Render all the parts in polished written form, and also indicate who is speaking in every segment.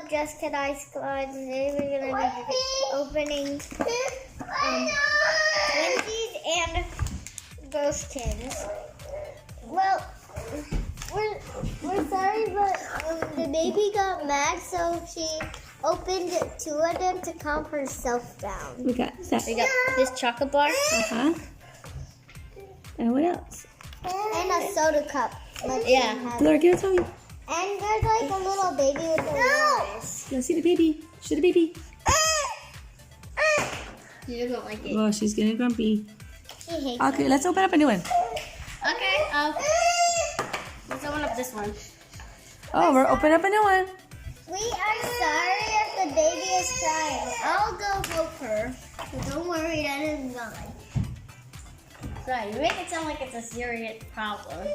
Speaker 1: Jessica and I's Squad. Today we're going to be opening Twozies and Ghost Tins. Well, we're sorry, but the baby got mad, so she opened 2 of them to calm herself down.
Speaker 2: We got
Speaker 1: This chocolate bar.
Speaker 2: And what else?
Speaker 1: And a soda cup.
Speaker 2: Laura, give it to me.
Speaker 1: And there's like a little baby with a eyes.
Speaker 2: Let's see the baby. Show the baby.
Speaker 1: She doesn't like it.
Speaker 2: Oh, she's getting grumpy.
Speaker 1: She hates
Speaker 2: Okay, let's open up a new one.
Speaker 3: Okay, let's open up this one.
Speaker 2: Oh, we're opening up a new one.
Speaker 1: We are sorry if the baby is crying. I'll go help her. So don't worry, that is mine.
Speaker 3: Right, you make it sound like it's a serious problem.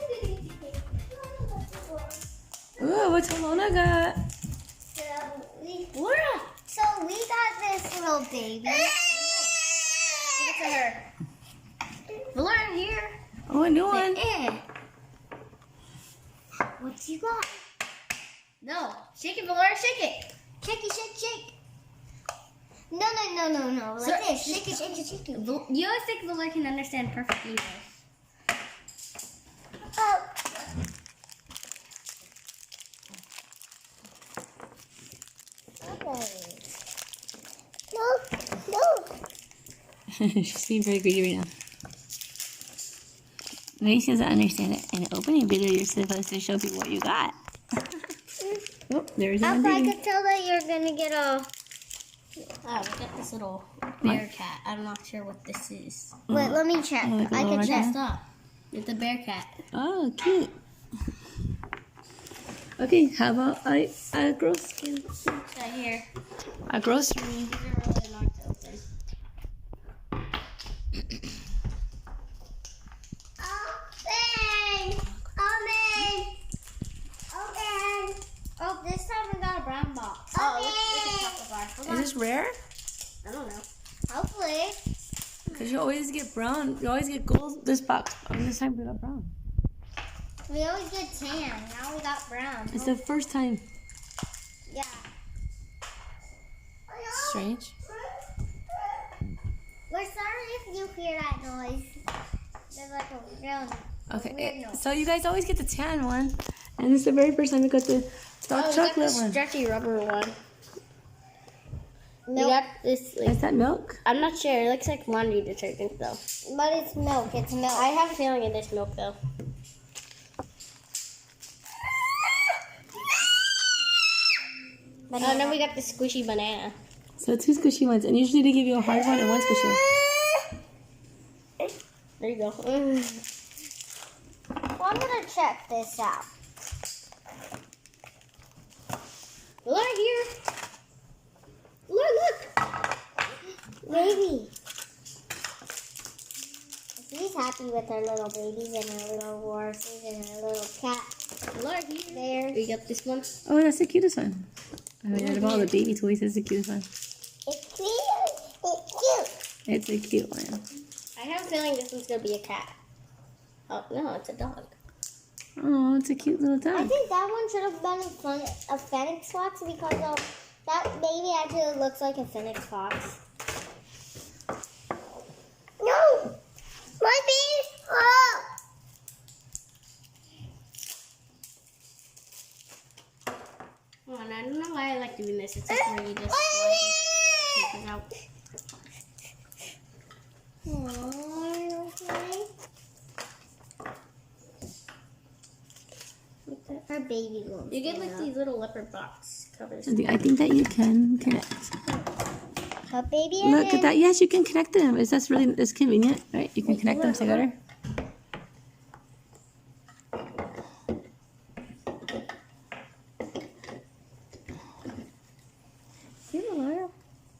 Speaker 2: Ooh, what's Alona got?
Speaker 1: So we got this little baby.
Speaker 3: Give it to her. Laura, here.
Speaker 2: Oh, a new one.
Speaker 1: What you got?
Speaker 3: No, shake it, Laura, shake it.
Speaker 1: Shake it, shake, shake. No. Like this. Shake it, shake it, shake it.
Speaker 3: You always think Laura can understand perfect English.
Speaker 1: Oh. Okay. No.
Speaker 2: She's being very greedy right now. Maybe she doesn't understand it. In an opening video, you're supposed to show people what you got. Oh, there's one
Speaker 1: I
Speaker 2: baby.
Speaker 1: could tell that you're gonna get a.
Speaker 3: Oh, we got this little bear cat. I'm not sure what this is.
Speaker 1: Wait, let me check.
Speaker 2: Oh, like a
Speaker 1: I
Speaker 2: little
Speaker 1: can check.
Speaker 3: Stop. It's a bear cat.
Speaker 2: Oh, cute. Okay, how about a grocery?
Speaker 3: Right here.
Speaker 2: A grocery.
Speaker 3: These are really annoying to open.
Speaker 1: Open. Oh, this time we got a brown box.
Speaker 3: Oh, look at the chocolate bar. Hold
Speaker 2: Is
Speaker 3: on.
Speaker 2: this rare?
Speaker 3: I don't know.
Speaker 1: Hopefully.
Speaker 2: Because you always get brown. You always get gold this box. Oh, this time we got brown.
Speaker 1: We always get tan. Now we got brown.
Speaker 2: It's the first time.
Speaker 1: Yeah.
Speaker 2: Strange.
Speaker 1: We're sorry if you hear that noise. There's like a real
Speaker 2: Okay,
Speaker 1: weird noise.
Speaker 2: so you guys always get the tan one. And this is the very first time we got the dark
Speaker 3: We got
Speaker 2: chocolate
Speaker 3: this
Speaker 2: one.
Speaker 3: stretchy rubber one. We
Speaker 1: Milk.
Speaker 3: got this, like,
Speaker 2: Is that milk?
Speaker 3: I'm not sure. It looks like laundry detergent, though.
Speaker 1: But it's milk. It's milk.
Speaker 3: I have a feeling it is milk, though. Oh, and then we got the squishy banana.
Speaker 2: So 2 squishy ones. And usually they give you a hard one and 1 squishy one.
Speaker 3: There you go.
Speaker 1: Well, I'm gonna check this out.
Speaker 3: Look here. Look.
Speaker 1: Baby. She's happy with her little babies and her little horses and her little cat.
Speaker 3: Look here.
Speaker 1: There.
Speaker 3: We got this one.
Speaker 2: Oh, that's the cutest one. I mean, out of all the baby toys, it's the cutest one.
Speaker 1: It's cute. It's cute.
Speaker 2: It's a cute one.
Speaker 3: I have a feeling this one's going to be a cat. Oh, no, it's a dog.
Speaker 2: Oh, it's a cute little
Speaker 1: I
Speaker 2: dog.
Speaker 1: think that one should have been a phoenix fox because that baby actually looks like a phoenix fox. No! My baby! Oh!
Speaker 3: Oh, and I don't know why I like doing this. It's just where you just slide these pieces out.
Speaker 1: Her baby won't.
Speaker 3: You get like these little leopard box covers.
Speaker 2: I think that you can connect.
Speaker 1: Her baby.
Speaker 2: Look at that. Yes, you can connect them. It's convenient, right? You can connect them together.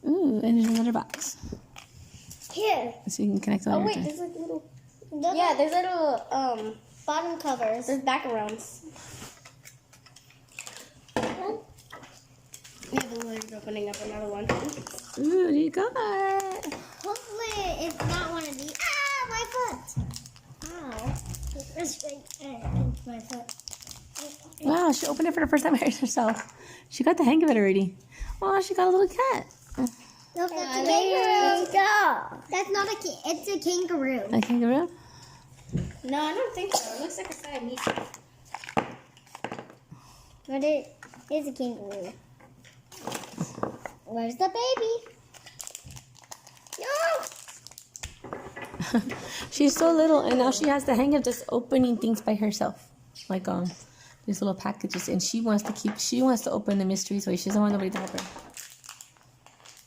Speaker 2: Ooh, and there's another box.
Speaker 1: Here.
Speaker 2: So you can connect all
Speaker 3: Oh,
Speaker 2: your
Speaker 3: wait,
Speaker 2: things.
Speaker 3: there's like little...
Speaker 1: Look
Speaker 3: Yeah,
Speaker 1: at
Speaker 3: there's little,
Speaker 1: bottom covers.
Speaker 3: there's backgrounds. We're opening up another one.
Speaker 2: Ooh, you got
Speaker 1: Hopefully it's not one of these. Ah, my foot. Ow. It's my foot.
Speaker 2: Wow, she opened it for the first time by herself. She got the hang of it already. Oh, she got a little cat.
Speaker 1: Look, that's a kangaroo. That's not a king. It's a kangaroo.
Speaker 2: A kangaroo?
Speaker 3: No, I don't think so. It looks like a Siamese.
Speaker 1: But it is a kangaroo. Where's the baby? No!
Speaker 2: She's so little, and now she has the hang of just opening things by herself. Like, these little packages. And she wants to open the mysteries way. She doesn't want nobody to help her.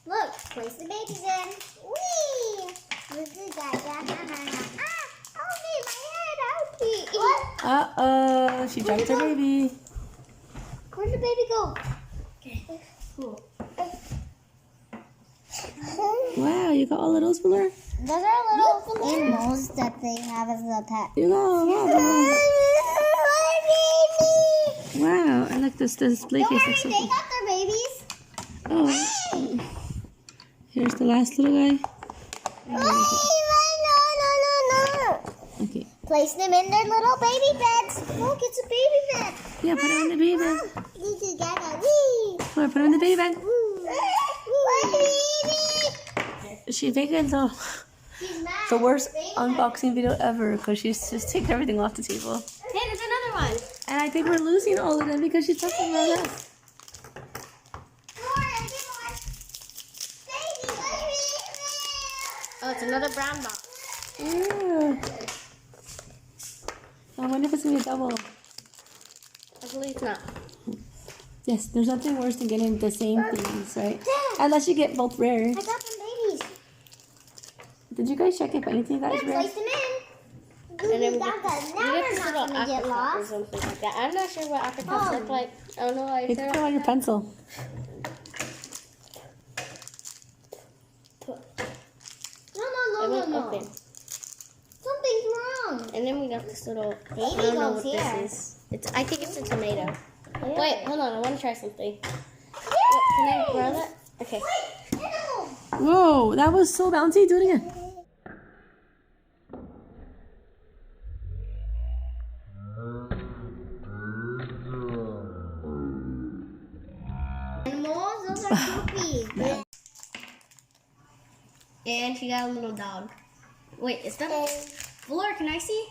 Speaker 1: Look, place the babies in. Whee! This is that. Ah! Help me, my head, help me. What?
Speaker 2: Uh-oh, she dropped her baby.
Speaker 1: Where'd the baby go?
Speaker 3: Okay, cool.
Speaker 2: Wow, you got all of those, Fuller?
Speaker 1: Those are little animals that they have as a pet.
Speaker 2: You got wow. Wow, and look, this display
Speaker 1: Don't
Speaker 2: case
Speaker 1: worry,
Speaker 2: looks so
Speaker 1: they
Speaker 2: cool.
Speaker 1: got their babies.
Speaker 2: Oh, here's the last little guy.
Speaker 1: No.
Speaker 2: Okay.
Speaker 1: Place them in their little baby beds. Look, it's a baby bed.
Speaker 2: Yeah, put it on the baby bed.
Speaker 1: This is Gaga. Wee.
Speaker 2: Come on, put it on the baby bed.
Speaker 1: Wee.
Speaker 2: She's making the worst unboxing video ever because she's just taking everything off the table.
Speaker 3: Hey, there's another one.
Speaker 2: And I think we're losing all of them because she's talking about us.
Speaker 3: Oh, it's another brown box.
Speaker 2: Yeah. I wonder if it's going to be a double.
Speaker 3: I believe not.
Speaker 2: Yes, there's nothing worse than getting the same things, right? Unless you get both rare.
Speaker 1: I got some babies.
Speaker 2: Did you guys check if anything got
Speaker 1: Yeah,
Speaker 2: rare?
Speaker 1: place them in.
Speaker 3: And then we
Speaker 1: Now
Speaker 3: get
Speaker 1: we're
Speaker 3: this
Speaker 1: not
Speaker 3: little
Speaker 1: going to get
Speaker 3: apricot or
Speaker 1: lost.
Speaker 3: something like that. I'm not sure what apricots look like. I don't know why
Speaker 2: It's
Speaker 3: they're
Speaker 2: put on your pencil.
Speaker 1: No.
Speaker 3: It won't open.
Speaker 1: Something's wrong.
Speaker 3: And then we got this little.
Speaker 1: Baby
Speaker 3: I don't know
Speaker 1: goes
Speaker 3: what
Speaker 1: here.
Speaker 3: this is. I think it's a tomato. Wait, hold on. I want to try something.
Speaker 1: Yeah.
Speaker 3: Can I grab that? Okay.
Speaker 2: Whoa, that was so bouncy. Do it again.
Speaker 1: Animals, those are puppies.
Speaker 3: And she got a little dog. Wait, is that Flora? Can I see?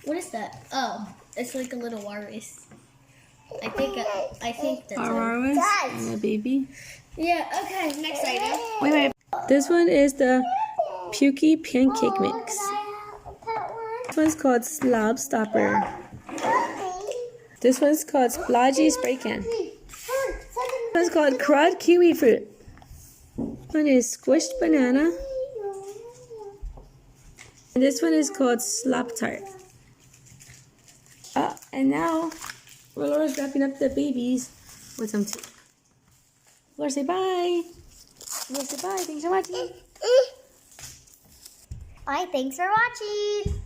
Speaker 3: What is that? Oh, it's like a little walrus. I think that's
Speaker 2: Our
Speaker 3: it.
Speaker 2: and a baby.
Speaker 3: Yeah. Okay. Next item.
Speaker 2: Wait. This one is the Pukey Pancake Mix. This one's called Slob Stopper. This one's called Splodgy Spray Can. This one's called Crud Kiwi Fruit. One is Squished Banana. And this one is called Slop Tart. And now, Laura's wrapping up the babies with some tape. Laura, say bye. Laura, say bye. Thanks for watching.
Speaker 1: Bye, thanks for watching.